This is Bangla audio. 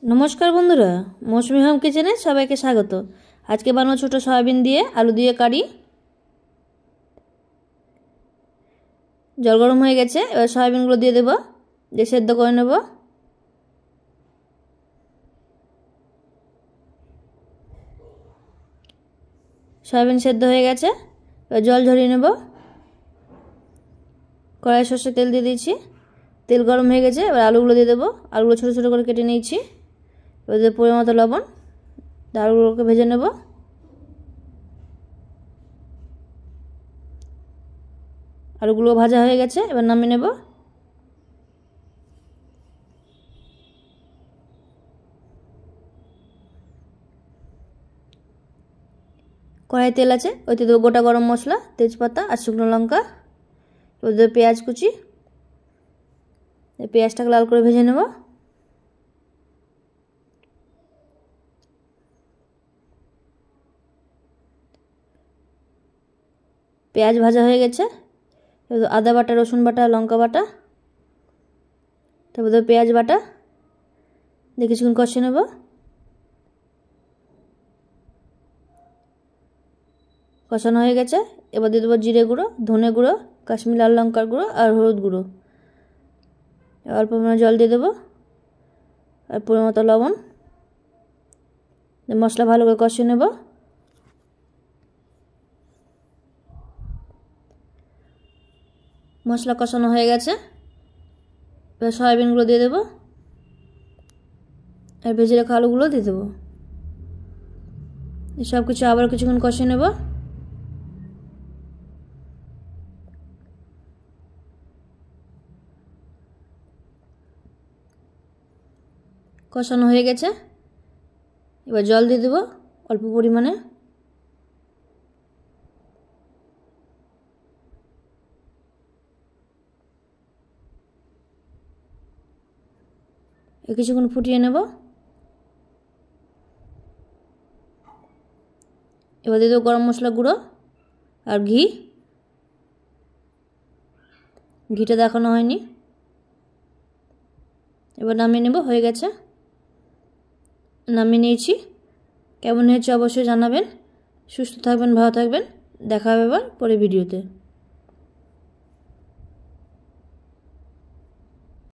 নমস্কার বন্ধুরা, মৌসুমি হোম কিচেনে সবাইকে স্বাগত। আজকে বানাবো ছোটো সয়াবিন দিয়ে আলু দিয়ে কারি। জল গরম হয়ে গেছে, এবার সয়াবিনগুলো দিয়ে দেবো, দিয়ে সেদ্ধ করে নেব। সয়াবিন সেদ্ধ হয়ে গেছে, এবার জল ঝরিয়ে নেব। কড়াই সর্ষের তেল দিয়ে দিয়েছি, তেল গরম হয়ে গেছে, এবার আলুগুলো দিয়ে দেবো। আলুগুলো ছোটো ছোটো করে কেটে নিয়েছি। এবার দিয়ে পরিমাণ মতো লবণ, আলুগুলোকে ভেজে নেব। আলুগুলো ভাজা হয়ে গেছে, এবার নামিয়ে নেব। কড়াই তেল আছে, ওইতে দেবো গোটা গরম মশলা, তেজপাতা আর শুকনো লঙ্কা। এবার দেবো পেঁয়াজ কুচি, পেঁয়াজটাকে লাল করে ভেজে নেব। পেঁয়াজ ভাজা হয়ে গেছে, এবার আদা বাটা, রসুন বাটা, লঙ্কা বাটা, তারপর দেবো পেঁয়াজ বাটা, দিয়ে কিছুক্ষণ কষে নেব। কষানো হয়ে গেছে, এবার দিয়ে দেবো জিরে গুঁড়ো, ধনে গুঁড়ো, কাশ্মীরি লাল লঙ্কার গুঁড়ো আর হলুদ গুঁড়ো। অল্প পরিমাণে জল দিয়ে দেবো আর পরিমাণ মতো লবণ। মশলা ভালো করে কষিয়ে নেব। মশলা কষানো হয়ে গেছে, এবার সয়াবিনগুলো দিয়ে দেবো আর ভেজে রাখা আলুগুলো দিয়ে দেবো। সব কিছু আবার কিছুক্ষণ কষিয়ে নেব। কষানো হয়ে গেছে, এবার জল দিয়ে দেবো অল্প পরিমাণে। কিছুক্ষণ ফুটিয়ে নেব। এবার দিয়ে দেবো গরম মশলা গুঁড়ো আর ঘিটা দেখানো হয়নি। এবার নামিয়ে নেব, হয়ে গেছে, নামিয়ে নিয়েছি। কেমন হয়েছে অবশ্যই জানাবেন। সুস্থ থাকবেন, ভালো থাকবেন, দেখা হবে এবার পরে ভিডিওতে।